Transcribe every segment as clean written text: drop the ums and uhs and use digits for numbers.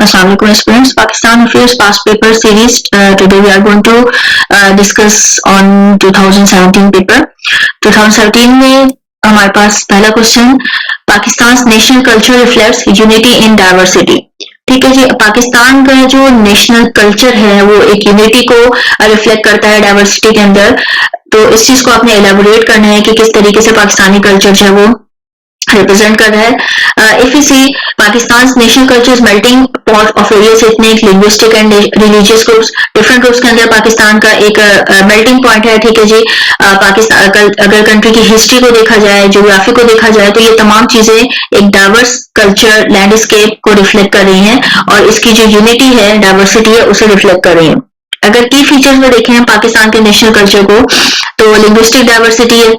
Assalamu alaikum students. Pakistan Affairs past paper series. Today we are going to discuss on 2017 paper. 2017 में हमारे पास पहला question, Pakistan national culture reflects unity in diversity. ठीक है जी, पाकिस्तान का जो national culture है वो एक यूनिटी को रिफ्लेक्ट करता है डाइवर्सिटी के अंदर. तो इस चीज को आपने एलाबोरेट करना है कि किस तरीके से पाकिस्तानी कल्चर जो है वो रिप्रेजेंट कर रहा है. If you see, Pakistan national culture is melting pot of various ethnic, linguistic and religious groups. Different groups के अंदर पाकिस्तान का एक मेल्टिंग पॉइंट है. ठीक है जी, पाकिस्तान अगर कंट्री की हिस्ट्री को देखा जाए, ज्योग्राफी को देखा जाए, तो ये तमाम चीजें एक डाइवर्स कल्चर लैंडस्केप को रिफ्लेक्ट कर रही हैं और इसकी जो यूनिटी है, डाइवर्सिटी है, उसे रिफ्लेक्ट कर रही है. अगर की फीचर्स में देखें हम पाकिस्तान के नेशनल कल्चर को, तो लिंग्विस्टिक डाइवर्सिटी है.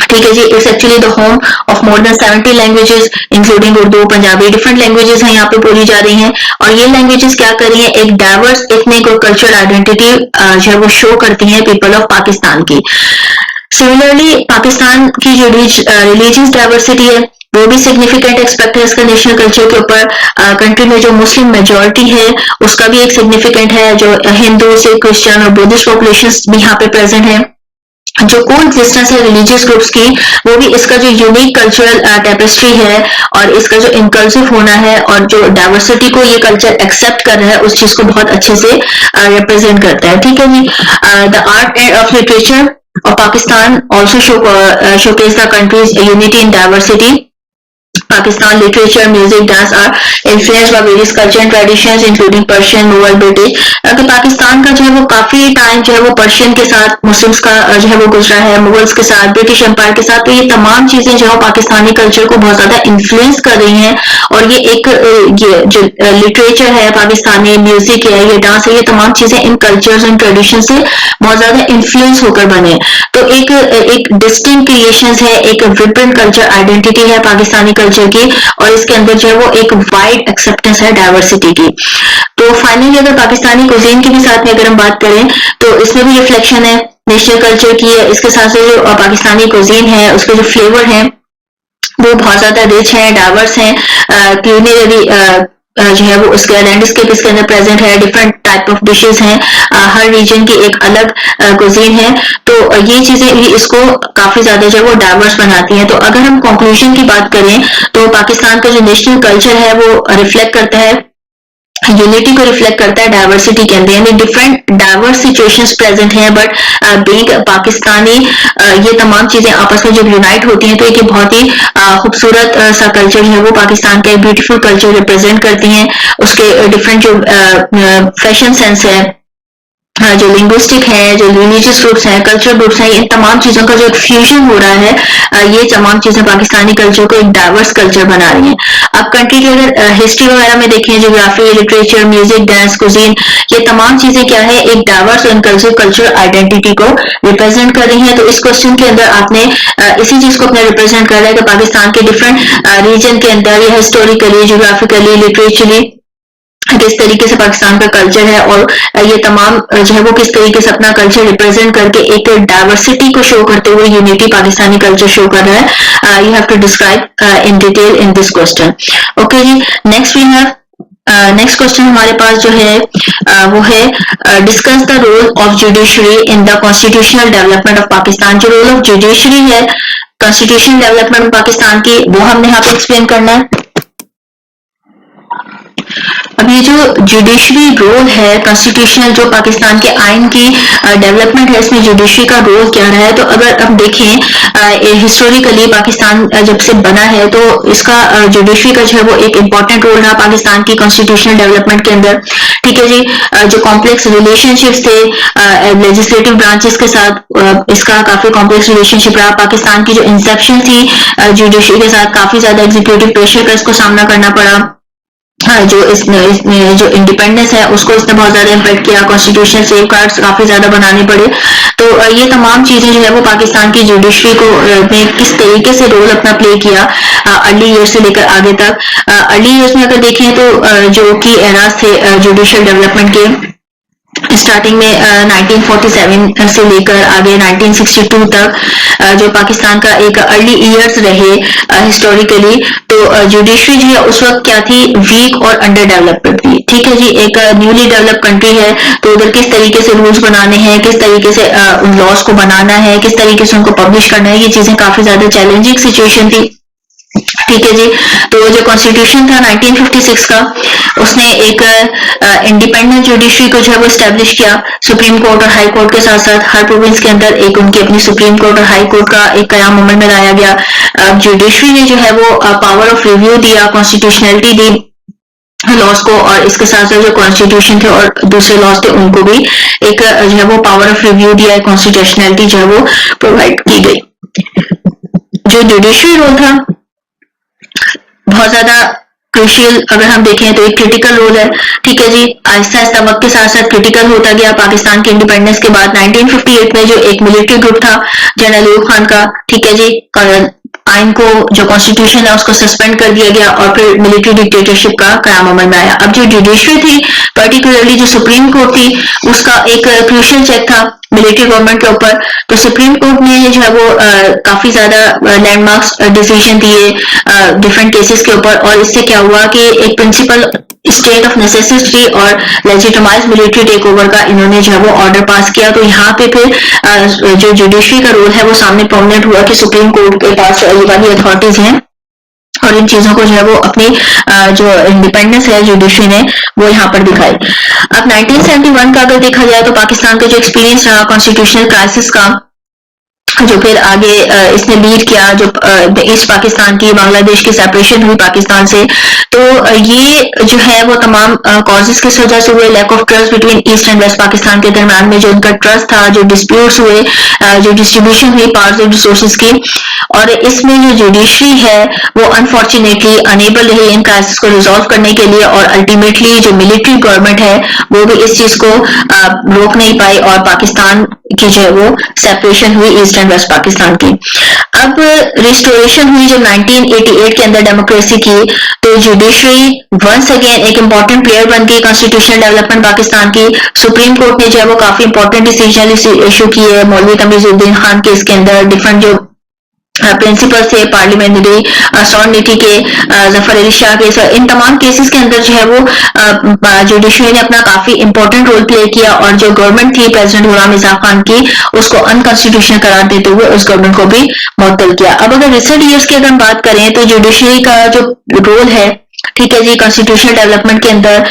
ठीक है जी, it's actually the home of more than 70 languages including Urdu, Punjabi. Different languages हैं यहाँ पे बोली जा रही हैं और ये लैंग्वेजेस क्या कर रही हैं, एक डाइवर्स एथनिक और कल्चरल आइडेंटिटी जो है वो शो करती हैं पीपल ऑफ पाकिस्तान की. सिमिलरली पाकिस्तान की जो रिलीजियस डाइवर्सिटी है वो भी सिग्निफिकेंट एक्सपेक्ट है इसका नेशनल कल्चर के ऊपर. कंट्री में जो मुस्लिम मेजोरिटी है उसका भी एक सिग्निफिकेंट है. जो हिंदू, सिख, क्रिश्चियन और बुद्धिस्ट पॉपुलेशन भी यहाँ पे प्रेजेंट है. जो को एग्जिस्टेंस है रिलीजियस ग्रुप्स की, वो भी इसका जो यूनिक कल्चरल टेपेस्ट्री है और इसका जो इंक्लूसिव होना है और जो डाइवर्सिटी को ये कल्चर एक्सेप्ट कर रहा है उस चीज को बहुत अच्छे से रिप्रेजेंट करता है. ठीक है जी, the art and of literature of Pakistan also showcase the country's unity in diversity. Pakistan literature, music, dance are influenced by various culture and traditions including Persian, Mughal, British. कि पाकिस्तान का जो है वो काफी टाइम जो है वो पर्शियन के साथ, मुस्लिम्स का जो है वो गुजरा है, मुगल्स के साथ, ब्रिटिश एम्पायर के साथ. तो ये तमाम चीजें जो है पाकिस्तानी कल्चर को बहुत ज्यादा इन्फ्लुएंस कर रही हैं और ये एक ये जो लिटरेचर है पाकिस्तानी, म्यूजिक है, ये डांस है, ये तमाम चीजें इन कल्चर्स एंड ट्रेडिशन से बहुत ज्यादा इन्फ्लुएंस होकर बने. तो एक डिस्टिंक्ट क्रिएशंस है, एक विब्रेंट कल्चर आइडेंटिटी है पाकिस्तानी कल्चर की और इसके अंदर जो है वो एक वाइड एक्सेप्टेंस है डाइवर्सिटी की. तो फाइनली अगर पाकिस्तानी कुजीन के भी साथ में अगर हम बात करें तो इसमें भी रिफ्लेक्शन है नेशनल कल्चर की है. इसके साथ साथ जो पाकिस्तानी कुजीन है उसके जो फ्लेवर है वो बहुत ज्यादा रिच है, डाइवर्स है. क्यूलिनरी जो है वो उसके लैंडस्केप इसके अंदर प्रेजेंट है. डिफरेंट टाइप ऑफ डिशेस हैं, हर रीजन की एक अलग कुजीन है. तो ये चीजें भी इसको काफी ज्यादा जो है वो डाइवर्स बनाती हैं. तो अगर हम कंक्लूजन की बात करें तो पाकिस्तान का जो नेशनल कल्चर है वो रिफ्लेक्ट करता है, यूनिटी को रिफ्लेक्ट करता है डाइवर्सिटी के अंदर. यानी डिफरेंट डाइवर्स सिचुएशंस प्रेजेंट हैं बट बीइंग पाकिस्तानी ये तमाम चीजें आपस में जब यूनाइट होती हैं तो एक बहुत ही खूबसूरत सा कल्चर है वो पाकिस्तान का एक ब्यूटीफुल कल्चर रिप्रेजेंट करती हैं. उसके डिफरेंट जो फैशन सेंस है, जो लिंग्विस्टिक है, जो रिलीजियस ग्रुप्स हैं, कल्चरल ग्रुप्स हैं, इन तमाम चीजों का जो एक फ्यूजन हो रहा है, ये तमाम चीजें पाकिस्तानी कल्चर को एक डाइवर्स कल्चर बना रही हैं. अब कंट्री की अगर हिस्ट्री वगैरह में देखें, geography, literature, music, dance, cuisine, ये तमाम चीजें क्या है, एक डाइवर्स और इनक्लूसिव कल्चरल आइडेंटिटी को रिप्रेजेंट कर रही हैं. तो इस क्वेश्चन के अंदर आपने इसी चीज को अपने रिप्रेजेंट कर रहा है कि पाकिस्तान के डिफरेंट रीजन के अंदर ये हिस्टोरिकली, ज्योग्राफिकली, लिटरेचरली किस तरीके से पाकिस्तान का कल्चर है और ये तमाम जो है वो किस तरीके से अपना कल्चर रिप्रेजेंट करके एक डाइवर्सिटी को शो करते हुए यूनिटी पाकिस्तानी कल्चर शो कर रहा है. You have to describe in detail in this question. Okay जी, next we have next question हमारे पास जो है वो है discuss the role of judiciary in the constitutional development of Pakistan. जो रोल ऑफ जुडिशरी है कॉन्स्टिट्यूशनल डेवलपमेंट पाकिस्तान की, वो हमने यहाँ पे एक्सप्लेन करना है. अब ये जो जुडिशरी रोल है कॉन्स्टिट्यूशनल, जो पाकिस्तान के आइन की डेवलपमेंट है, इसमें जुडिशरी का रोल क्या रहा है. तो अगर हम देखें हिस्टोरिकली पाकिस्तान जब से बना है तो इसका जुडिशरी का जो है वो एक इम्पॉर्टेंट रोल रहा पाकिस्तान की कॉन्स्टिट्यूशनल डेवलपमेंट के अंदर. ठीक है जी, जो कॉम्प्लेक्स रिलेशनशिप्स थे लेजिस्लेटिव ब्रांचेस के साथ, इसका काफी कॉम्प्लेक्स रिलेशनशिप रहा. पाकिस्तान की जो इंसेप्शन थी जुडिशरी के साथ, काफी ज्यादा एग्जीक्यूटिव प्रेशर का इसको सामना करना पड़ा. जो इसने जो इंडिपेंडेंस है उसको इसने बहुत ज्यादा इम्पैक्ट किया. कॉन्स्टिट्यूशनल सेफगार्ड्स काफी ज्यादा बनाने पड़े. तो ये तमाम चीजें जो है वो पाकिस्तान की जुडिशरी को ने किस तरीके से रोल अपना प्ले किया अर्ली ईयर्स से लेकर आगे तक. अर्ली ईयर्स में अगर देखें तो जो की एरास थे जुडिशियल डेवलपमेंट के, स्टार्टिंग में 1947 से लेकर आगे 1962 तक जो पाकिस्तान का एक अर्ली ईयर्स रहे हिस्टोरिकली, तो जुडिशरी जो है उस वक्त क्या थी, वीक और अंडर डेवलप्ड थी। ठीक है जी, एक न्यूली डेवलप कंट्री है, तो उधर किस तरीके से रूल्स बनाने हैं, किस तरीके से उन लॉज को बनाना है, किस तरीके से उनको पब्लिश करना है, ये चीजें काफी ज्यादा चैलेंजिंग सिचुएशन थी। ठीक है जी, तो जो कॉन्स्टिट्यूशन था 1956 का, उसने एक इंडिपेंडेंट जुडिशरी को जो है वो स्टैब्लिश किया, सुप्रीम कोर्ट और हाई कोर्ट के साथ साथ हर प्रोविंस के अंदर एक उनकी अपनी सुप्रीम कोर्ट और हाई कोर्ट का एक कयाम अमल में लाया गया। जुडिशरी ने जो है वो पावर ऑफ रिव्यू दिया, कॉन्स्टिट्यूशनलिटी दी लॉज को, और इसके साथ साथ जो कॉन्स्टिट्यूशन थे और दूसरे लॉज थे उनको भी एक जो है वो पावर ऑफ रिव्यू दिया, कॉन्स्टिट्यूशनलिटी जो है वो प्रोवाइड की गई। जो जुडिशरी रोल था बहुत ज्यादा क्रूशियल, अगर हम देखें तो एक क्रिटिकल रोल है। ठीक है जी, आहिस्ता आहिस्ता वक्त के साथ साथ क्रिटिकल होता गया। पाकिस्तान के इंडिपेंडेंस के बाद 1958 में जो एक मिलिट्री ग्रुप था जनरल अयूब खान का, ठीक है जी, आइन को जो कॉन्स्टिट्यूशन है उसको सस्पेंड कर दिया गया और फिर मिलिट्री डिक्टेटरशिप का कयाम अमल में आया। अब जो जुडिशरी थी, पर्टिकुलरली जो सुप्रीम कोर्ट थी, उसका एक क्रूशियल चेक था मिलिट्री गवर्नमेंट के ऊपर। तो सुप्रीम कोर्ट ने जो है वो काफी ज्यादा लैंडमार्क्स डिसीजन दिए डिफरेंट केसेस के ऊपर, और इससे क्या हुआ कि एक प्रिंसिपल स्टेट ऑफ नेसेसिटी और लेजिटिमाइज मिलिट्री टेक ओवर का इन्होंने जो है वो ऑर्डर पास किया। तो यहाँ पे फिर जो जुडिशरी का रोल है वो सामने प्रोमिनेंट हुआ कि सुप्रीम कोर्ट के पास ये वाली अथॉरिटीज हैं और इन चीजों को जो है वो अपनी जो इंडिपेंडेंस है जुडिशरी ने वो यहाँ पर दिखाई। अब 1971 का अगर देखा जाए तो पाकिस्तान का जो एक्सपीरियंस रहा कॉन्स्टिट्यूशनल क्राइसिस का, जो फिर आगे इसने लीड किया, जो ईस्ट पाकिस्तान की बांग्लादेश की सेपरेशन हुई पाकिस्तान से, तो ये जो है वो तमाम कॉजेस किस वजह से हुए, lack of trust between east and west Pakistan के दरमियान में जो उनका ट्रस्ट था, जो डिस्प्यूट्स हुए, जो डिस्ट्रीब्यूशन हुई पावर्स और रिसोर्सेज की, और इसमें जो जुडिशरी है वो अनफॉर्चुनेटली अनेबल रही इन क्राइसिस को रिजॉल्व करने के लिए, और अल्टीमेटली जो मिलिट्री गवर्नमेंट है वो भी इस चीज को रोक नहीं पाई और पाकिस्तान की जो है वो सेपरेशन हुई ईस्ट एंड वेस्ट पाकिस्तान की। अब रिस्टोरेशन हुई जब 1988 के अंदर डेमोक्रेसी की, तो जुडिशरी वंस अगेन एक इंपॉर्टेंट प्लेयर बन गई कॉन्स्टिट्यूशनल डेवलपमेंट पाकिस्तान की। सुप्रीम कोर्ट ने जो है वो काफी इंपॉर्टेंट डिसीजन इशू किए मौलवी तमीजुद्दीन खान केस के अंदर, डिफरेंट जो प्रिंसिपल थे पार्लियामेंट्री सौर नीति के, जफर अली शाह केस, इन तमाम केसेस के अंदर जो है वो जुडिशरी ने अपना काफी इंपॉर्टेंट रोल प्ले किया, और जो गवर्नमेंट थी प्रेसिडेंट गुलाम रजा खान की, उसको अनकॉन्स्टिट्यूशनल करार देते हुए उस गवर्नमेंट को भी मुअत्तल किया। अब अगर रिसेंट ईयर्स की अगर हम बात करें तो जुडिशरी का जो रोल है, ठीक है जी, कॉन्स्टिट्यूशनल डेवलपमेंट के अंदर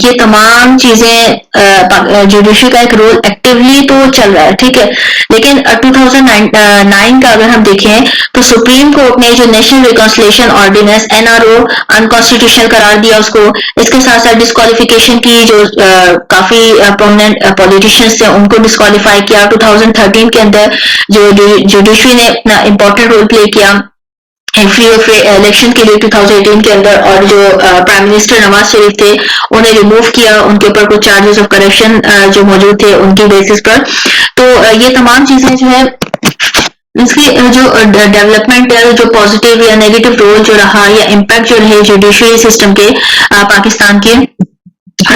ये तमाम चीजें जुडिशरी का एक रोल एक्टिवली तो चल रहा है, ठीक है, लेकिन 2009 का अगर हम देखें तो सुप्रीम कोर्ट ने जो national reconciliation ordinance NRO unconstitutional करार दिया उसको। इसके साथ साथ डिस्क्वालिफिकेशन की जो काफी प्रोमिनेंट पॉलिटिशियंस थे उनको डिस्क्वालीफाई किया। 2013 के अंदर जो जुडिशरी ने अपना इंपॉर्टेंट रोल प्ले किया फ्री ऑफ इलेक्शन के लिए 2018 के अंदर, और जो प्राइम मिनिस्टर नवाज शरीफ थे उन्हें रिमूव किया, उनके ऊपर कुछ चार्जेस ऑफ करप्शन जो मौजूद थे उनकी बेसिस पर। तो ये तमाम चीजें जो है इसकी जो डेवलपमेंट है, जो पॉजिटिव या नेगेटिव रोल जो रहा या इम्पैक्ट जो रहे जुडिशरी सिस्टम के पाकिस्तान के,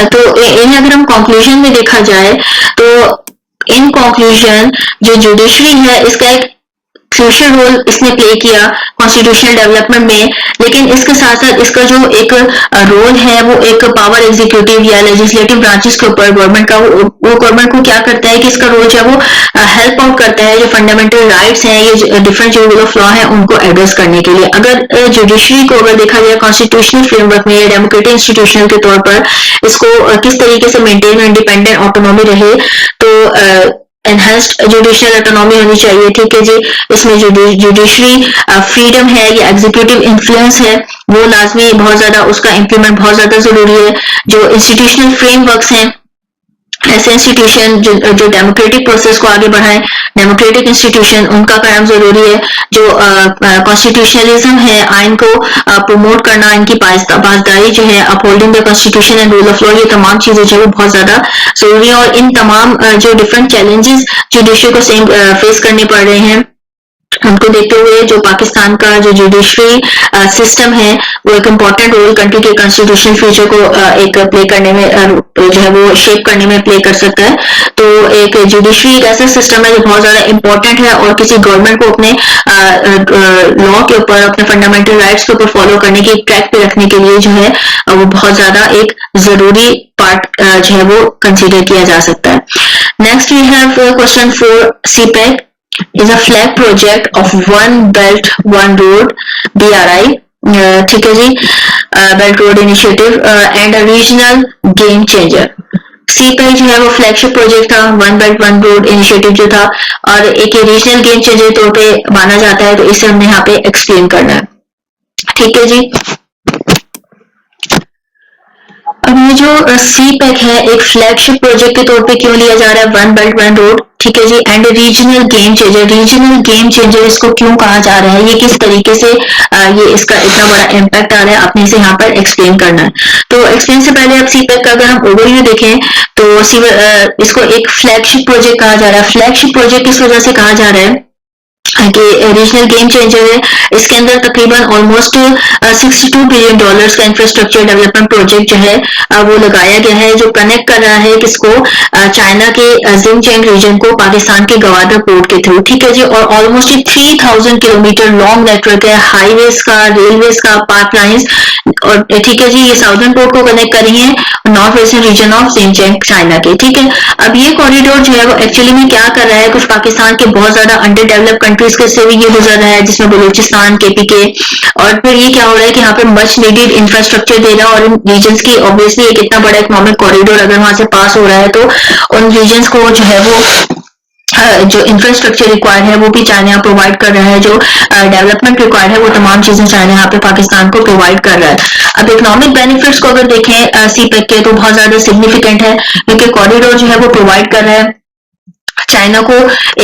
तो इन्हें अगर हम कंक्लूजन में देखा जाए तो इन कंक्लूजन जो जुडिशरी है इसका एक क्रूशियल रोल इसने प्ले किया कॉन्स्टिट्यूशनल डेवलपमेंट में, लेकिन इसके साथ साथ इसका जो एक रोल है वो एक पावर एग्जीक्यूटिव या लेजिस्लेटिव ब्रांचेस के ऊपर गवर्नमेंट का, वो गवर्नमेंट को क्या करता है कि इसका रोल जो है वो हेल्प आउट करता है जो फंडामेंटल राइट्स हैं, ये डिफरेंट जो रूल ऑफ लॉ है उनको एड्रेस करने के लिए। अगर जुडिशरी को अगर देखा जाए कॉन्स्टिट्यूशनल फ्रेमवर्क में या डेमोक्रेटिक इंस्टीट्यूशन के तौर पर इसको किस तरीके से मेंटेन इंडिपेंडेंट ऑटोनॉमी रहे, तो एनहेंस्ड जुडिशियल ऑटोनॉमी होनी चाहिए, ठीक है जी। इसमें जुडिशरी फ्रीडम है या एग्जीक्यूटिव इन्फ्लुएंस है वो लाजमी बहुत ज्यादा, उसका इम्प्लीमेंट बहुत ज्यादा जरूरी है। जो इंस्टीट्यूशनल फ्रेमवर्क्स हैं, ऐसे इंस्टीट्यूशन जो डेमोक्रेटिक प्रोसेस को आगे बढ़ाएं, डेमोक्रेटिक इंस्टीट्यूशन उनका कायम जरूरी है। जो कॉन्स्टिट्यूशनलिज्म है, आइन को प्रमोट करना, इनकी पासदारी जो है, upholding the constitution and rule of law, ये तमाम चीजें जो है वो बहुत ज्यादा जरूरी है। और इन तमाम जो डिफरेंट चैलेंजेस जुडिशरी को सेम फेस करने पड़ रहे हैं हमको देखते हुए जो पाकिस्तान का जो जुडिशरी सिस्टम है वो एक इम्पॉर्टेंट रोल कंट्री के कॉन्स्टिट्यूशन फ्यूचर को एक प्ले करने में जो है वो शेप करने में प्ले कर सकता है। तो एक जुडिशरी एक ऐसा सिस्टम है जो बहुत ज्यादा इम्पोर्टेंट है और किसी गवर्नमेंट को अपने लॉ के ऊपर, अपने फंडामेंटल राइट्स के ऊपर फॉलो करने की ट्रैक पे रखने के लिए जो है वो बहुत ज्यादा एक जरूरी पार्ट जो है वो कंसिडर किया जा सकता है। Next we have question for CPEC is a flag project of One Belt One Road BRI, ठीक है जी, belt road initiative and a regional game changer. CPEC जो है वो फ्लैगशिप प्रोजेक्ट था, one belt one road initiative जो था, और एक रीजनल गेम चेंजर तौर पे माना जाता है, तो इसे हमने यहाँ पे एक्सप्लेन करना है। ठीक है जी, अब ये जो CPEC है एक फ्लैगशिप प्रोजेक्ट के तौर पे क्यों लिया जा रहा है, वन बेल्ट वन रोड, ठीक है जी, and regional game changer. Regional game changer इसको क्यों कहा जा रहा है, ये किस तरीके से ये इसका इतना बड़ा इम्पैक्ट आ रहा है, आपने इसे यहाँ पर एक्सप्लेन करना है। तो एक्सप्लेन से पहले आप CPEC का अगर हम ओवरव्यू देखें तो इसको एक फ्लैगशिप प्रोजेक्ट कहा जा रहा है। फ्लैगशिप प्रोजेक्ट इस वजह से कहा जा रहा है कि रीजनल गेम चेंजर है, इसके अंदर तकरीबन ऑलमोस्ट $62 बिलियन का इंफ्रास्ट्रक्चर डेवलपमेंट प्रोजेक्ट जो है वो लगाया गया है, जो कनेक्ट कर रहा है किसको, चाइना के जिनजियांग रीजन को पाकिस्तान के गवादर पोर्ट के थ्रू। ठीक है जी, और ऑलमोस्ट 3000 किलोमीटर लॉन्ग नेटवर्क है, हाईवेज का, रेलवेज का, पाइपलाइंस, और ठीक है जी, ये साउदर्न पोर्ट को कनेक्ट कर रही है north western region of Jinjiang China के। ठीक है, अब ये कॉरिडोर जो है वो एक्चुअली में क्या कर रहा है, कुछ पाकिस्तान के बहुत ज्यादा अंडर डेवलप्ड कंट्रीज के से भी ये गुजर रहा है, जिसमें बलूचिस्तान, KPK, और फिर ये क्या हो रहा है कि यहाँ पे मच नीडेड इंफ्रास्ट्रक्चर दे रहा है, और इन रीजन्स की ऑब्वियसली एक इतना बड़ा इकोनॉमिक कॉरिडोर अगर वहां से पास हो रहा है तो उन रीजन्स को जो है वो जो इंफ्रास्ट्रक्चर रिक्वायर्ड है वो भी चाइना प्रोवाइड कर रहा है, जो डेवलपमेंट रिक्वायर्ड है वो तमाम चीजें चाइना यहाँ पे पाकिस्तान को प्रोवाइड कर रहा है। अब इकोनॉमिक बेनिफिट्स को अगर देखें CPEC के तो बहुत ज्यादा सिग्निफिकेंट है, क्योंकि कॉरिडोर जो है वो प्रोवाइड कर रहा है चाइना को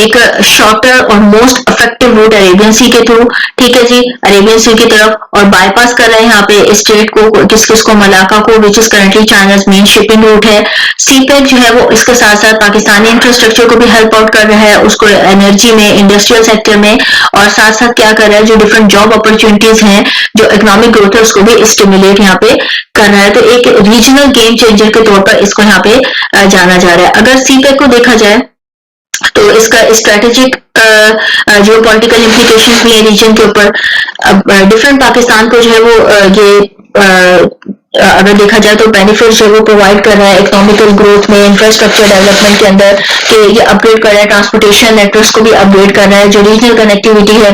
एक शॉर्टर और मोस्ट इफेक्टिव रूट अरेबियन सी के थ्रू, ठीक है जी, अरेबियन सी की तरफ, और बाईपास कर रहे हैं यहाँ पे स्टेट को, किसको, मलाका को, which is currently China's main shipping root है। CPEC जो है वो इसके साथ साथ पाकिस्तानी इंफ्रास्ट्रक्चर को भी हेल्प आउट कर रहा है, उसको एनर्जी में, इंडस्ट्रियल सेक्टर में, और साथ साथ क्या कर रहा है, जो डिफरेंट जॉब अपॉर्चुनिटीज हैं, जो इकोनॉमिक ग्रोथ है उसको भी स्टिमुलेट यहाँ पे कर रहा है। तो एक रीजनल गेम चेंजर के तौर पर इसको यहाँ पे जाना जा रहा है। अगर CPEC को देखा जाए तो इसका स्ट्रेटेजिक जो पॉलिटिकल इम्प्लीकेशन भी है रीजन के ऊपर। अब डिफरेंट पाकिस्तान को जो है वो ये अगर देखा जाए तो बेनिफिट जो वो प्रोवाइड कर रहा है इकोनॉमिकल ग्रोथ में, इंफ्रास्ट्रक्चर डेवलपमेंट के अंदर, कि ये अपग्रेड कर रहा है, ट्रांसपोर्टेशन नेटवर्क्स को भी अपग्रेड कर रहा है, जो रीजनल कनेक्टिविटी है,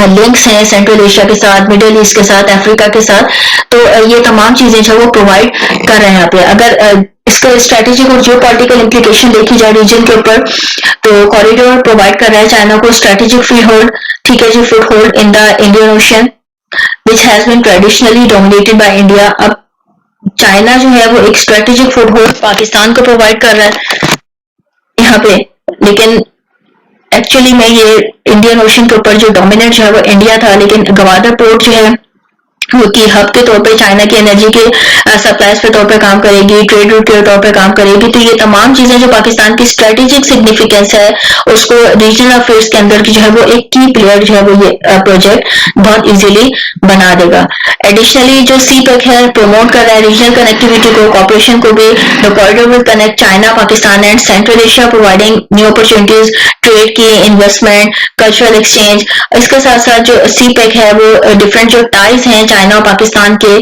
लिंक्स हैं सेंट्रल एशिया के साथ, मिडिल ईस्ट के साथ, अफ्रीका के साथ, तो ये तमाम चीजें जो वो प्रोवाइड कर रहे हैं यहाँ पे। अगर इसका स्ट्रेटेजिक और जियो पॉलिटिकल इम्प्लीकेशन देखी जाए रीजन के ऊपर, तो कॉरिडोर प्रोवाइड कर रहा है चाइना को स्ट्रेटेजिक फ्री होल्ड, ठीक है जी, foot hold in the Indian ocean which has been traditionally dominated by India. अब चाइना जो है वो एक स्ट्रेटेजिक फुट होल्ड पाकिस्तान को प्रोवाइड कर रहा है यहाँ पे, लेकिन एक्चुअली में ये इंडियन ओशन के ऊपर जो डोमिनेंट जो है वो इंडिया था, लेकिन गवादर पोर्ट जो है वो की हब के तौर पे चाइना की एनर्जी के सप्लाईज के तौर पे काम करेगी, ट्रेड रूट के तौर पे काम करेगी। तो ये तमाम चीजें जो पाकिस्तान की स्ट्रेटेजिक सिग्निफिकेंस है उसको रीजनल अफेयर्स के अंदर की जो है वो एक की प्लेयर जो है वो ये प्रोजेक्ट बहुत इजीली बना देगा। एडिशनली जो CPEC है प्रमोट कर रहा है रीजनल कनेक्टिविटी को, कॉपरेशन को भी। The corridor will connect China, Pakistan and central Asia, providing new opportunities, trade की, इन्वेस्टमेंट, कल्चरल एक्सचेंज। इसके साथ साथ जो CPEC है वो डिफरेंट जो टाइज हैं चाइना और पाकिस्तान के,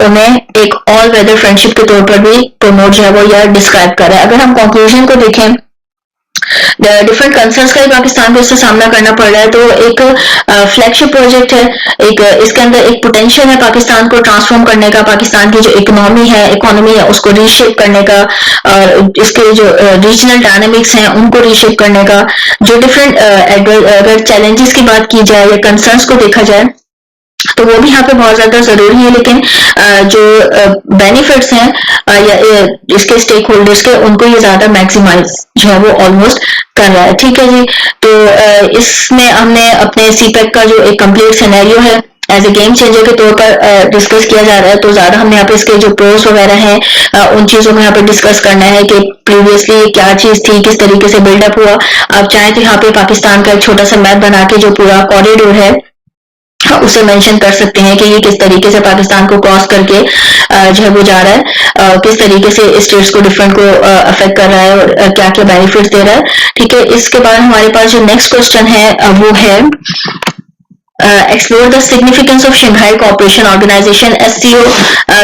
उन्हें एक ऑल वेदर फ्रेंडशिप के तौर पर भी प्रमोट जो है वो यह डिस्क्राइब कर रहा है। अगर हम कंक्लूजन को देखें, डिफरेंट कंसर्न्स का ही पाकिस्तान को इससे सामना करना पड़ रहा है, तो एक फ्लैगशिप प्रोजेक्ट है, एक इसके अंदर एक पोटेंशियल है पाकिस्तान को ट्रांसफॉर्म करने का, पाकिस्तान की जो इकोनॉमी है उसको रीशेप करने का, और इसके जो रीजनल डायनामिक्स हैं उनको रीशेप करने का। जो डिफरेंट अगर चैलेंजेस की बात की जाए या कंसर्न्स को देखा जाए तो वो भी यहाँ पे बहुत ज्यादा जरूरी है, लेकिन जो बेनिफिट्स हैं या इसके स्टेक होल्डर्स के, उनको ये ज्यादा मैक्सिमाइज जो है वो ऑलमोस्ट कर रहा है। ठीक है जी, तो इसमें हमने अपने CPEC का जो एक कंप्लीट सिनेरियो है एज ए गेम चेंजर के तौर पर डिस्कस किया जा रहा है। तो ज्यादा हमने यहाँ पे इसके जो प्रोस वगैरह हैं उन चीजों में यहाँ पे डिस्कस करना है कि प्रीवियसली क्या चीज थी, किस तरीके से बिल्डअप हुआ। आप चाहें तो यहाँ पे पाकिस्तान का एक छोटा सा मैप बना के जो पूरा कॉरिडोर है उसे मेंशन कर सकते हैं कि ये किस तरीके से पाकिस्तान को क्रॉस करके जो है वो जा रहा है, किस तरीके से स्टेट्स को डिफरेंट को अफेक्ट कर रहा है और क्या क्या बेनिफिट्स दे रहा है। ठीक है, इसके बाद हमारे पास जो नेक्स्ट क्वेश्चन है वो है explore the significance of Shanghai cooperation organisation SCO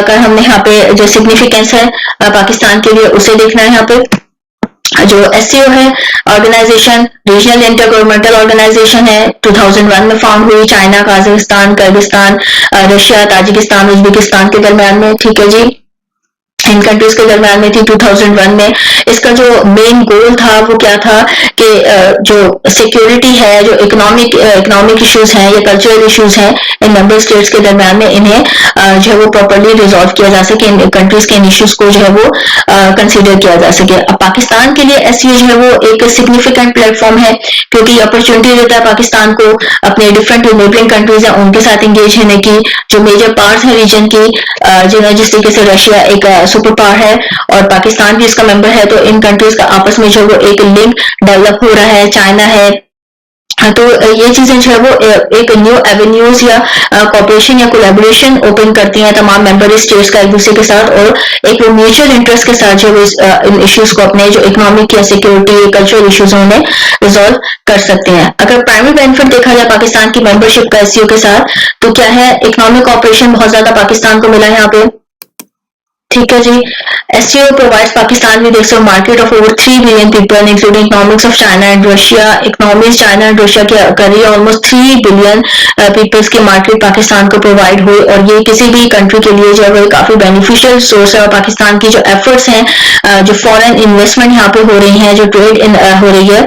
का हमने यहाँ पे जो सिग्निफिकेंस है पाकिस्तान के लिए उसे देखना है। यहाँ पे जो SCO है organisation regional intergovernmental organisation है, 2001 में फाउंड हुई, China, Kazakhstan, Kyrgyzstan, Russia, Tajikistan, Uzbekistan के दरमियान में। ठीक है जी, इन कंट्रीज के दरमियान में थी 2001 में। इसका जो मेन गोल था वो क्या था कि जो सिक्योरिटी है, जो इकोनॉमिक इश्यूज हैं या कल्चरल इश्यूज हैं इन मेंबर स्टेट्स के दरमियान में, इन्हें जो है वो प्रॉपरली रिजॉल्व किया जा सके, इन कंट्रीज के इन इश्यूज को जो है वो कंसिडर किया जा सके। अब पाकिस्तान के लिए SCO जो है वो एक सिग्निफिकेंट प्लेटफॉर्म है क्योंकि अपॉर्चुनिटी देता है पाकिस्तान को अपने डिफरेंट नेबरिंग कंट्रीज हैं उनके साथ एंगेज होने की। जो मेजर पार्ट है रीजन की, जिस तरीके से रशिया एक सुपर पावर है और पाकिस्तान भी इसका मेंबर है, तो इन कंट्रीज का आपस में जो वो एक लिंक डेवलप हो रहा है, चाइना है। तो ये चीजें जो है वो एक न्यू एवेन्यूज या कॉपरेशन या कोलैबोरेशन ओपन करती हैं तमाम मेंबर स्टेट्स का एक दूसरे के साथ, और एक वो म्यूचुअल इंटरेस्ट के साथ जो इन इश्यूज को अपने जो इकोनॉमिक या सिक्योरिटी कल्चरल इश्यूज उन्हें रिजॉल्व कर सकते हैं। अगर प्राइमरी बेनिफिट देखा जाए पाकिस्तान की मेंबरशिप का SCO के साथ, तो क्या है, इकोनॉमिक कॉपरेशन बहुत ज्यादा पाकिस्तान को मिला है यहाँ पे। ठीक है जी, SCO provides Pakistan with a market of over 3 billion people, including economics of China and Russia. Economies China and Russia के कर रही है, almost 3 billion peoples की मार्केट पाकिस्तान को प्रोवाइड हुई, और ये किसी भी कंट्री के लिए जो है वो काफी बेनिफिशियल सोर्स है। और पाकिस्तान की जो एफर्ट्स हैं, जो फॉरेन इन्वेस्टमेंट यहाँ पे हो रही है, जो ट्रेड हो रही है,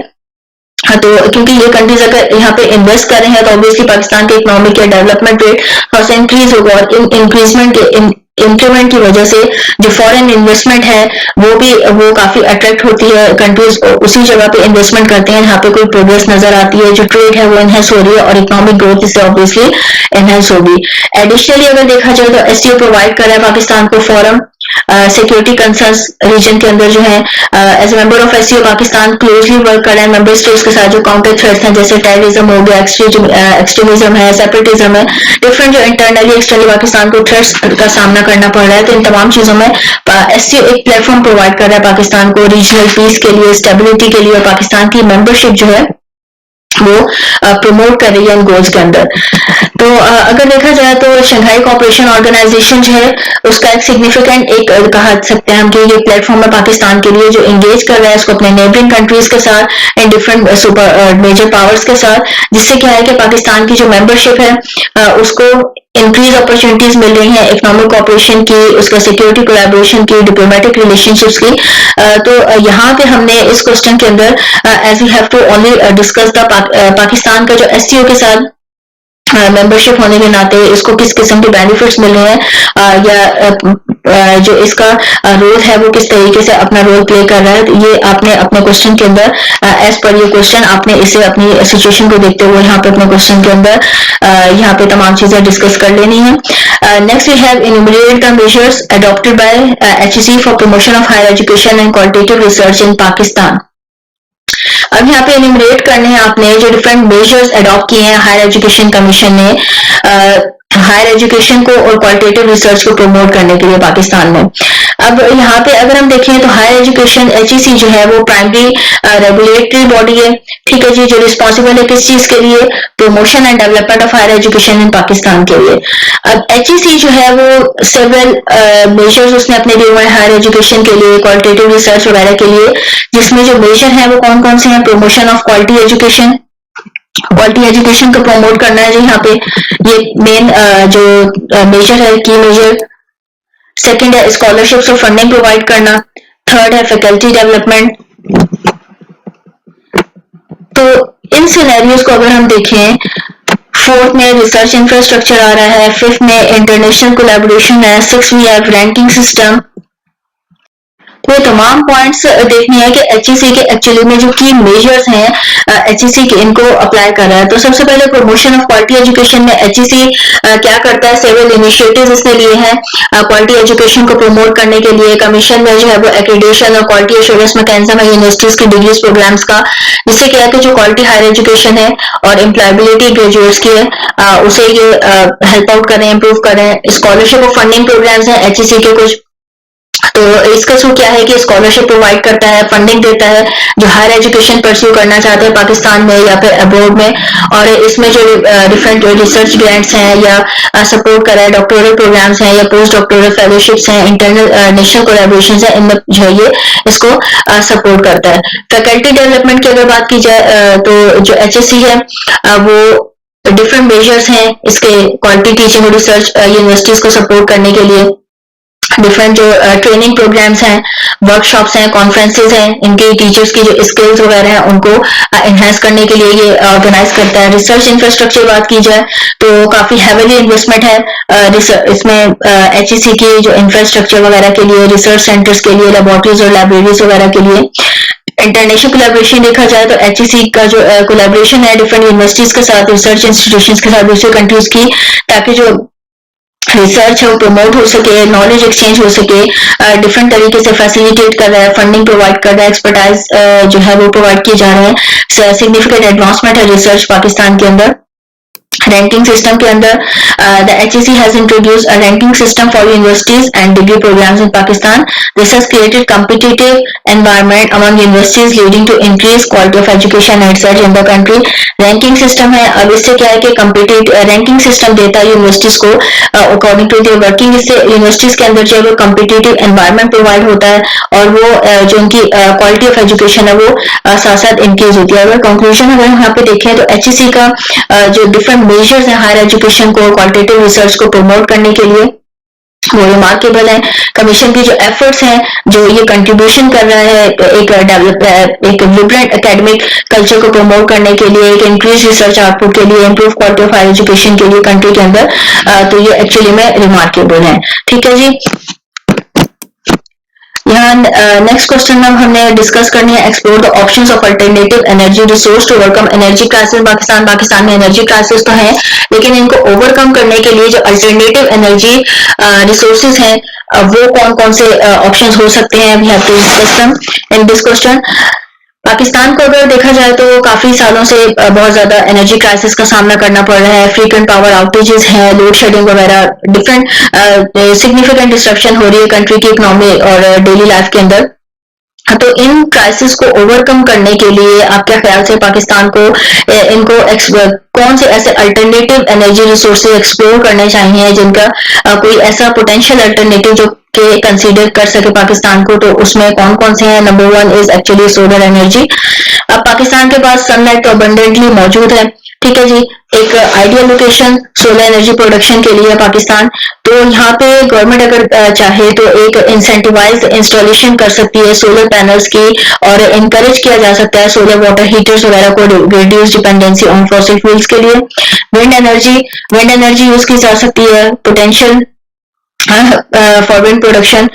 तो क्योंकि ये कंट्रीज अगर यहाँ पे इन्वेस्ट कर रहे हैं तो ऑब्वियसली पाकिस्तान के इकोनॉमिक या डेवलपमेंट रेट थोड़ा सा इंक्रीज होगा, और इंक्रीमेंट की वजह से जो फॉरेन इन्वेस्टमेंट है वो काफी अट्रैक्ट होती है, कंट्रीज उसी जगह पे इन्वेस्टमेंट करते हैं जहाँ पे कोई प्रोग्रेस नजर आती है, जो ट्रेड है वो एनहेंस हो रही है और इकोनॉमिक ग्रोथ इससे ऑब्वियसली एनहेंस होगी। एडिशनली अगर देखा जाए तो SCO प्रोवाइड कर रहा है पाकिस्तान को फोरम सिक्योरिटी कंसर्न्स रीजन के अंदर जो है। As a member of SCO Pakistan closely work कर रहा है मेंबर स्टेट्स के साथ जो काउंटर थ्रेट्स हैं, जैसे टेररिज्म हो गया, एक्सट्रीमिज्म है, सेपरेटिज्म है, डिफरेंट जो इंटरनली एक्सटर्नली पाकिस्तान को थ्रेट्स का सामना करना पड़ रहा है। तो इन तमाम चीजों में SCO एक प्लेटफॉर्म प्रोवाइड कर रहा है पाकिस्तान को रीजनल पीस के लिए, स्टेबिलिटी के लिए, और पाकिस्तान की मेंबरशिप जो है वो प्रमोट कर रही है इन गोल्स के अंदर। तो अगर देखा जाए तो शंघाई कोऑपरेशन ऑर्गेनाइजेशन जो है उसका एक सिग्निफिकेंट एक कहा सकते हैं हम कि ये प्लेटफॉर्म है पाकिस्तान के लिए जो एंगेज कर रहा है इसको अपने नेबरिंग कंट्रीज के साथ and different super major powers के साथ, जिससे क्या है कि पाकिस्तान की जो मेंबरशिप है उसको इंक्रीज अपॉर्चुनिटीज मिल रही हैं इकोनॉमिक कॉपरेशन की, उसका सिक्योरिटी कोलैबोरेशन की, डिप्लोमेटिक रिलेशनशिप्स की। तो यहाँ पे हमने इस क्वेश्चन के अंदर as we have to only discuss the Pakistan का जो SCO के साथ मेंबरशिप होने के नाते इसको किस किस्म के बेनिफिट्स मिल रहे हैं, या जो इसका रोल है वो किस तरीके से अपना रोल प्ले कर रहा है, तो ये आपने अपने क्वेश्चन के अंदर एज पर ये क्वेश्चन आपने इसे अपनी सिचुएशन को देखते हुए यहाँ पे अपने क्वेश्चन के अंदर यहाँ पे तमाम चीजें डिस्कस कर लेनी है। Next we have enumerated the measures adopted by HEC for promotion of higher education and qualitative research in Pakistan. अब यहाँ पे एनिमरेट करने हैं आपने जो डिफरेंट मेजर्स अडॉप्ट किए हैं हायर एजुकेशन कमीशन ने हायर एजुकेशन को और क्वालिटेटिव रिसर्च को प्रमोट करने के लिए पाकिस्तान में। अब यहाँ पे अगर हम देखें तो हायर एजुकेशन HEC जो है वो प्राइमरी रेगुलेटरी बॉडी है, ठीक है जी, जो रिस्पॉन्सिबल है किस चीज के लिए, promotion and development of higher education in Pakistan के लिए। अब HEC जो है वो सेवरल मेजर्स उसने अपने लिए हुए हायर एजुकेशन के लिए, क्वालिटेटिव रिसर्च वगैरह के लिए, जिसमें जो मेजर है वो कौन कौन से हैं, प्रमोशन ऑफ क्वालिटी एजुकेशन को प्रमोट करना है जी, यहाँ पे ये मेन जो मेजर है, की मेजर। सेकंड है स्कॉलरशिप्स और फंडिंग प्रोवाइड करना। थर्ड है फैकल्टी डेवलपमेंट। तो इन सिनेरियोज को अगर हम देखें, फोर्थ में रिसर्च इंफ्रास्ट्रक्चर आ रहा है, फिफ्थ में इंटरनेशनल कोलैबोरेशन है, सिक्स में है रैंकिंग सिस्टम, तो ये तमाम पॉइंट्स देखने हैं कि एचईसी के एक्चुअली में जो की मेजर्स हैं एचईसी के इनको अप्लाई कर रहा है। तो सबसे पहले प्रमोशन ऑफ क्वालिटी एजुकेशन में एचईसी क्या करता है, सेवरल इनिशिएटिव्स इसने लिए हैं क्वालिटी एजुकेशन को प्रमोट करने के लिए। कमीशन में जो है वो एक्रेडिटेशन और क्वालिटी एश्योरेंस मैकेनिज्म है यूनिवर्सिटीज की डिग्रीज प्रोग्राम्स का, जिससे क्या है कि जो क्वालिटी हायर एजुकेशन है और एम्प्लॉयबिलिटी ग्रेजुएट्स की है उसे ये हेल्प आउट करें, इम्प्रूव करें। स्कॉलरशिप और फंडिंग प्रोग्राम्स हैं एचईसी के कुछ, तो इसका थ्रू क्या है कि स्कॉलरशिप प्रोवाइड करता है, फंडिंग देता है जो हायर एजुकेशन परस्यू करना चाहते हैं पाकिस्तान में या फिर अब्रॉड में। और इसमें जो डिफरेंट रिसर्च ग्रांट्स हैं या सपोर्ट कर रहा है, डॉक्टोरल प्रोग्राम्स हैं या पोस्ट डॉक्टोरल फेलोशिप्स हैं, इंटरनल नेशनल कोलैबोरेशंस हैं, इनमें जो है ये इसको सपोर्ट करता है। फैकल्टी डेवलपमेंट की अगर बात की जाए तो जो एचएससी है वो डिफरेंट मेजर्स हैं इसके क्वालिटी टीचिंग और रिसर्च यूनिवर्सिटीज को सपोर्ट करने के लिए। डिफरेंट जो ट्रेनिंग प्रोग्राम्स हैं, वर्कशॉप्स हैं, कॉन्फ्रेंसेज हैं, इनके टीचर्स की जो स्किल्स वगैरह हैं उनको एनहांस करने के लिए ये ऑर्गेनाइज करता है। रिसर्च इंफ्रास्ट्रक्चर बात की जाए तो काफी हैवीली इन्वेस्टमेंट है इसमें एचईसी की जो इंफ्रास्ट्रक्चर वगैरह के लिए, रिसर्च सेंटर्स के लिए, लेबोरेटरीज और लाइब्रेरीज वगैरह के लिए। इंटरनेशनल कोलैबोरेशन देखा जाए तो एचईसी का जो कोलैबोरेशन है डिफरेंट यूनिवर्सिटीज के साथ, रिसर्च इंस्टीट्यूशंस के साथ दूसरी कंट्रीज की, ताकि जो रिसर्च है वो प्रमोट हो सके, नॉलेज एक्सचेंज हो सके, डिफरेंट तरीके से फैसिलिटेट कर रहा है, फंडिंग प्रोवाइड कर रहा है, एक्सपर्टाइज जो है वो प्रोवाइड किए जा रहे हैं। सिग्निफिकेंट एडवांसमेंट है रिसर्च पाकिस्तान के अंदर। रैंकिंग सिस्टम के अंदर the HEC has introduced a ranking system for universities and degree programs in Pakistan. This has created competitive environment among universities leading to increased quality of education and research in the country. Ranking system है, अब इससे क्या है कि competitive ranking system देता है universities को according to their working. इससे यूनिवर्सिटीज के अंदर जो है वो कम्पिटिटिव एनवायरमेंट प्रोवाइड होता है और वो जो उनकी क्वालिटी ऑफ एजुकेशन है वो साथ साथ इंक्रीज होती है। अगर कंक्लूजन अगर यहाँ पे देखें तो HEC का जो डिफरेंट मेजर्स हैं हायर एजुकेशन को, क्वालिटेटिव रिसर्च को प्रमोट करने के लिए, वो रिमार्केबल है। कमीशन की जो एफर्ट्स हैं, जो ये कंट्रीब्यूशन कर रहा है एक विब्रेंट एकेडमिक कल्चर को प्रमोट करने के लिए, एक इंक्रीज रिसर्च आउटपुट के लिए, improve quality of higher education के लिए कंट्री के अंदर, तो ये एक्चुअली में रिमार्केबल है। ठीक है जी। यहाँ नेक्स्ट क्वेश्चन में हमने डिस्कस करनी है explore the options of alternative energy resource to overcome energy crisis. Pakistan में एनर्जी क्राइसिस तो है, लेकिन इनको ओवरकम करने के लिए जो अल्टरनेटिव एनर्जी रिसोर्सेज हैं वो कौन कौन से ऑप्शंस हो सकते हैं, we have to discuss them in this question. Pakistan को अगर देखा जाए तो काफी सालों से बहुत ज्यादा एनर्जी क्राइसिस का सामना करना पड़ रहा है। फ्रीक्वेंट पावर आउटेजेस हैं, लोड शेडिंग वगैरह, डिफरेंट सिग्निफिकेंट डिस्ट्रप्शन हो रही है कंट्री की इकोनॉमी और डेली लाइफ के अंदर। तो इन क्राइसिस को ओवरकम करने के लिए आप क्या ख्याल से पाकिस्तान को इनको कौन से ऐसे अल्टरनेटिव एनर्जी रिसोर्सेज एक्सप्लोर करने चाहिए जिनका कोई ऐसा पोटेंशियल अल्टरनेटिव जो के कंसीडर कर सके पाकिस्तान को, तो उसमें कौन कौन से हैं? Number 1 is actually solar energy. अब पाकिस्तान के पास सनलाइट तो अबंडेंटली मौजूद है, ठीक है जी। एक ideal location solar energy production के लिए पाकिस्तान, तो यहाँ पे गवर्नमेंट अगर चाहे तो एक इंसेंटिवाइज इंस्टॉलेशन कर सकती है सोलर पैनल्स की, और इनकरेज किया जा सकता है सोलर वाटर हीटर्स वगैरह को reduce dependency on fossil fuels के लिए। विंड एनर्जी यूज की जा सकती है, potential for wind production,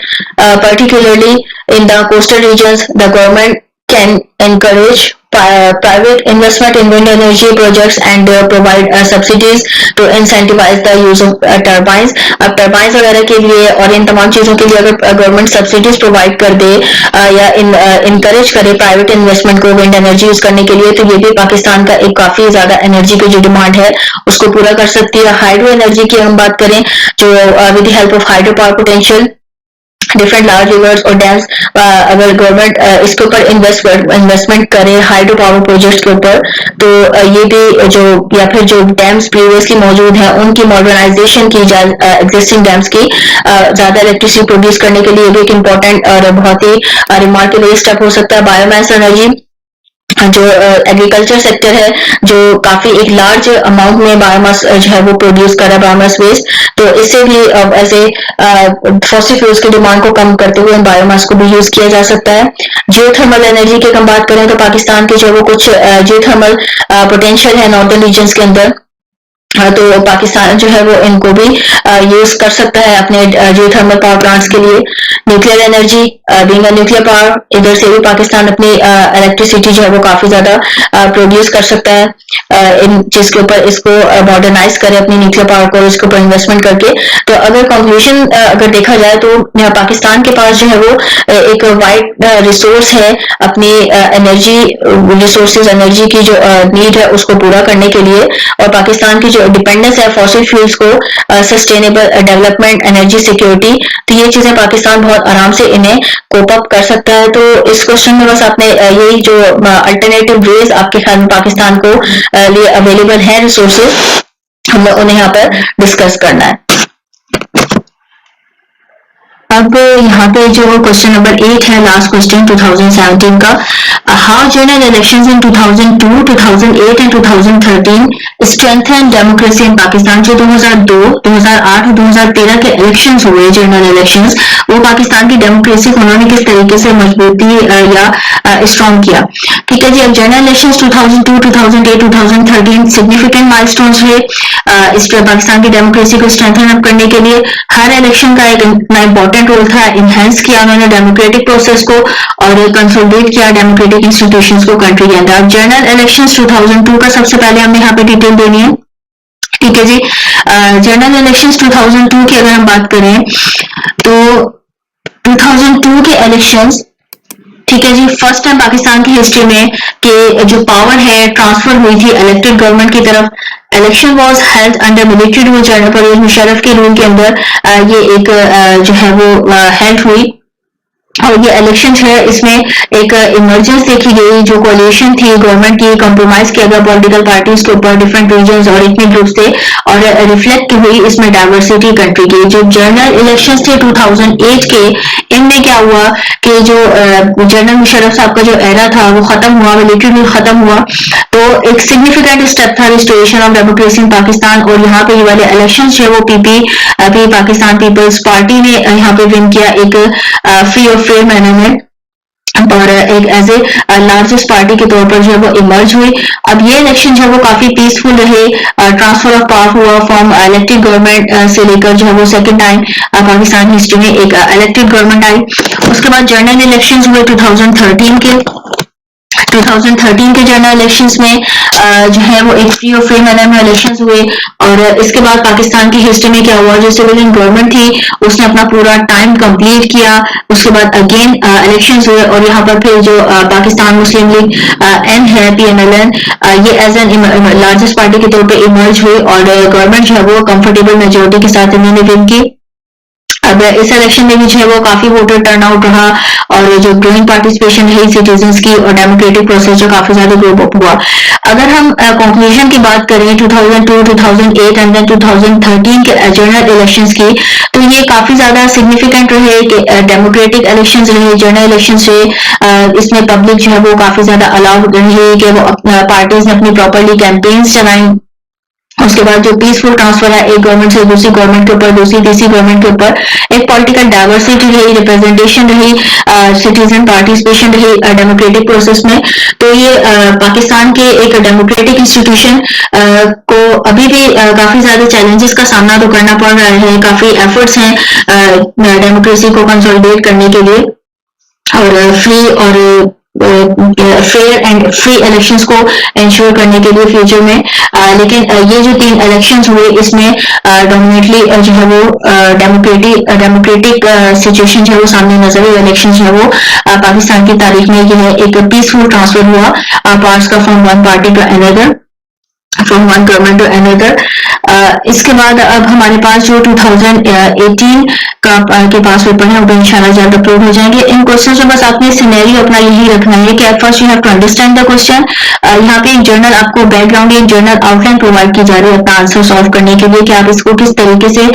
particularly in the coastal regions. The government can encourage private investment in wind energy projects and provide subsidies to incentivize the use of turbines. अब turbines वगैरह के लिए और इन तमाम चीजों के लिए अगर गवर्नमेंट सब्सिडीज प्रोवाइड कर दे या इनकरेज करे प्राइवेट इन्वेस्टमेंट को विंड एनर्जी यूज करने के लिए, तो ये भी पाकिस्तान का एक काफी ज्यादा एनर्जी की जो डिमांड है उसको पूरा कर सकती है। हाइड्रो एनर्जी की हम बात करें जो with the help of hydro power potential different large reverse और डैम्स, अगर गवर्नमेंट इसके ऊपर इन्वेस्टमेंट करे हाइड्रो पावर प्रोजेक्ट्स के ऊपर, तो ये भी जो या फिर जो डैम्स प्रीवियसली मौजूद हैं उनकी मॉडर्नाइजेशन की जाए, एग्जिस्टिंग डैम्स की ज्यादा इलेक्ट्रिसिटी प्रोड्यूस करने के लिए भी एक इम्पोर्टेंट और बहुत ही रिमार्केबल स्टेप हो सकता है। बायोमास एनर्जी जो एग्रीकल्चर सेक्टर है जो काफी एक लार्ज अमाउंट में बायोमास जो है वो प्रोड्यूस कर रहा है, बायोमास वेस्ट, तो इससे भी ऐसे फॉसिल फ्यूल्स की डिमांड को कम करते हुए बायोमास को भी यूज किया जा सकता है। जियोथर्मल एनर्जी की हम बात करें तो पाकिस्तान के जो वो कुछ जियोथर्मल पोटेंशियल है नॉर्दर्न रीजन्स के अंदर, तो पाकिस्तान जो है वो इनको भी यूज कर सकता है अपने जियोथर्मल पावर प्लांट्स के लिए। Nuclear energy, being a nuclear power, इधर से भी पाकिस्तान अपनी इलेक्ट्रिसिटी जो है वो काफी ज्यादा प्रोड्यूस कर सकता है, इन चीज के ऊपर इसको मॉडर्नाइज करे अपनी न्यूक्लियर पावर को, इसके ऊपर इन्वेस्टमेंट करके। तो अगर कंक्लूजन अगर देखा जाए तो पाकिस्तान के पास जो है वो एक वाइड रिसोर्स है अपनी एनर्जी रिसोर्सेज, एनर्जी की जो नीड है उसको पूरा करने के लिए, और पाकिस्तान की जो डिपेंडेंस है फॉसिल फ्यूल्स को, सस्टेनेबल डेवलपमेंट, एनर्जी सिक्योरिटी, तो ये चीजें पाकिस्तान बहुत आराम से इन्हें कोप अप कर सकता है। तो इस क्वेश्चन में बस आपने यही जो अल्टरनेटिव वेज आपके ख्याल में पाकिस्तान को लिए अवेलेबल है रिसोर्सेज, हमें उन्हें यहाँ पर डिस्कस करना है। अब यहाँ पे जो क्वेश्चन नंबर 8 है, लास्ट क्वेश्चन 2017 का, how general elections in 2002, 2008 and 2013 strengthen democracy in Pakistan. जो 2002, 2008 और 2013 के इलेक्शंस हुए जनरल इलेक्शंस, वो पाकिस्तान की डेमोक्रेसी को उन्होंने किस तरीके से मजबूती या स्ट्रॉन्ग किया। ठीक है जी। अब जनरल इलेक्शंस 2002, 2008, 2013 सिग्निफिकेंट माइलस्टोन्स हुए इस पाकिस्तान की डेमोक्रेसी को स्ट्रेंथन अप करने के लिए। हर इलेक्शन का एक इम्पोर्टेंट रोल था, इनहेंस किया उन्होंने डेमोक्रेटिक प्रोसेस को और कंसोलिडेट किया डेमोक्रेटिक इंस्टीट्यूशंस को कंट्री के अंदर। अब जनरल इलेक्शंस 2002 का सबसे पहले हमें यहाँ पे डिटेल देनी है। ठीक है जी। जनरल इलेक्शंस 2002 की अगर हम बात करें तो 2002 के इलेक्शंस, ठीक है जी, फर्स्ट टाइम पाकिस्तान की हिस्ट्री में कि जो पावर है ट्रांसफर हुई थी इलेक्टेड गवर्नमेंट की तरफ। Election was held under military rule, general Pervez Musharraf के रूल के अंदर ये एक जो है वो हेल्ड हुई। और ये इलेक्शन जो है इसमें एक इमरजेंस देखी गई, जो कोलिशन थी गवर्नमेंट की, कंप्रोमाइज किया गया पॉलिटिकल पार्टीज के ऊपर, डिफरेंट रीजन और इतने ग्रुप्स थे, और रिफ्लेक्ट हुई इसमें डाइवर्सिटी कंट्री की। जो जनरल इलेक्शन थे 2008 के, इनमें क्या हुआ कि जो जनरल मुशर्रफ साहब का जो एरा था वो खत्म हुआ, मिलिट्री रूल खत्म हुआ, तो एक सिग्निफिकेंट स्टेप था restoration of democracy in Pakistan. और यहाँ पे ये वाले इलेक्शन जो है वो पीपी पाकिस्तान पीपल्स पार्टी ने यहाँ पे विन किया एक फ्री और फेयर मैनर में, और एक एज ए लार्जेस्ट पार्टी के तौर पर जो है वो इमर्ज हुई। अब ये इलेक्शन जो है वो काफी पीसफुल रहे, ट्रांसफर ऑफ पावर हुआ फ्रॉम इलेक्टेड गवर्नमेंट से लेकर जो है वो सेकंड टाइम पाकिस्तान हिस्ट्री में एक इलेक्टेड गवर्नमेंट आई। उसके बाद जनरल इलेक्शंस हुए 2013 के। 2013 के जनरल इलेक्शंस में जो है वो एक फ्री और फेयर मैनर में इलेक्शंस हुए। और इसके बाद पाकिस्तान की हिस्ट्री में क्या हुआ, जो सिविलियन गवर्नमेंट थी उसने अपना पूरा टाइम कंप्लीट किया। उसके बाद अगेन इलेक्शंस हुए, और यहाँ पर फिर जो पाकिस्तान मुस्लिम लीग एन है, PMLN, ये एज एन लार्जेस्ट पार्टी के तौर पर इमर्ज हुई, और गवर्नमेंट जो है वो कंफर्टेबल मेजोरिटी के साथ इन्होंने विन की। अब इस इलेक्शन में भी जो है वो काफी वोटर टर्नआउट रहा, और जो ग्रोइंग पार्टिसिपेशन रही सिटीजन्स की, और डेमोक्रेटिक प्रोसेस जो काफी ज्यादा ग्रो अप हुआ। अगर हम कंक्लूजन की बात करें 2002, 2008 एंड देन 2013 के जनरल इलेक्शंस की, तो ये काफी ज्यादा सिग्निफिकेंट रहे कि डेमोक्रेटिक इलेक्शंस रहे, जनरल इलेक्शंस रहे। इसमें पब्लिक जो है वो काफी ज्यादा अलाउ रही कि वो पार्टीज ने अपनी प्रॉपरली कैंपेन्स चलाई। उसके बाद जो पीसफुल ट्रांसफर है एक गवर्नमेंट से दूसरी गवर्नमेंट के ऊपर, दूसरी तीसरी गवर्नमेंट के ऊपर, एक पॉलिटिकल डाइवर्सिटी रही, रिप्रेजेंटेशन रही, सिटीजन पार्टिसिपेशन रही डेमोक्रेटिक प्रोसेस में। तो ये पाकिस्तान के एक डेमोक्रेटिक इंस्टीट्यूशन को अभी भी काफी ज्यादा चैलेंजेस का सामना तो करना पड़ रहा है। काफी एफर्ट्स हैं डेमोक्रेसी को कंसोलिडेट करने के लिए, और फ्री और फेयर एंड फ्री इलेक्शंस को इंश्योर करने के लिए फ्यूचर में। लेकिन ये जो 3 इलेक्शंस हुए इसमें डोमिनेटली जो है वो डेमोक्रेटिक सिचुएशन जो है वो सामने नजर आई। इलेक्शन जो है वो पाकिस्तान की तारीख में ये है एक पीसफुल ट्रांसफर हुआ पार्ट्स का from one party to another, from one government to another. इसके बाद अब हमारे पास जो 2018 के पास पेपर है वो इंशाल्लाह जल्द अपलोड हो जाएंगे। इन क्वेश्चन में बस आपने सिनेरियो अपना यही रखना है कि first you have to understand the question. यहाँ पे एक जर्नल आपको बैकग्राउंड, एक जर्नल आउटलाइन प्रोवाइड की जा रही है अपना आंसर सॉल्व करने के लिए, कि आप इसको किस तरीके से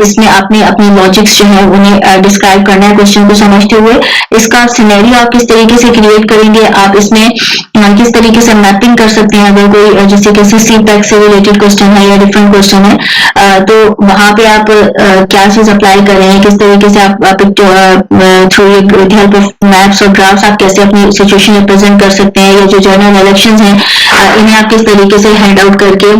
इसमें आपने अपनी लॉजिक्स जो है उन्हें डिस्क्राइब करना है क्वेश्चन को समझते हुए। इसका सिनेरियो आप किस तरीके से क्रिएट करेंगे, आप इसमें किस तरीके से मैपिंग कर सकते हैं। अगर कोई जैसे कि CPAC से रिलेटेड क्वेश्चन है या डिफरेंट क्वेश्चन है, तो वहां पे आप क्या चीज अप्लाई कर रहे हैं, किस तरीके से आप through with help of maps और ग्राफ्स आप कैसे अपनी सिचुएशन रिप्रेजेंट कर सकते हैं। या जो जनरल इलेक्शंस हैं इन्हें आप किस तरीके से हैंड आउट करके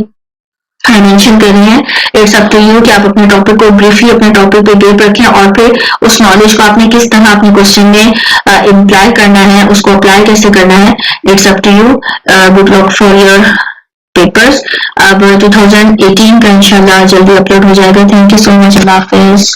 मेंशन कर रही हैं। इट्स अप टू यू कि आप अपने टॉपिक को ब्रीफली अपने टॉपिक पे ब्रीफ रखें और फिर उस नॉलेज को आपने किस तरह अपने क्वेश्चन में इम्प्लाई करना है, उसको अप्लाई कैसे करना है, it's up to you. Good luck for your papers. अब 2018 का इंशाल्लाह जल्दी अपलोड हो जाएगा। Thank you so much. अल्लाह हाफिज।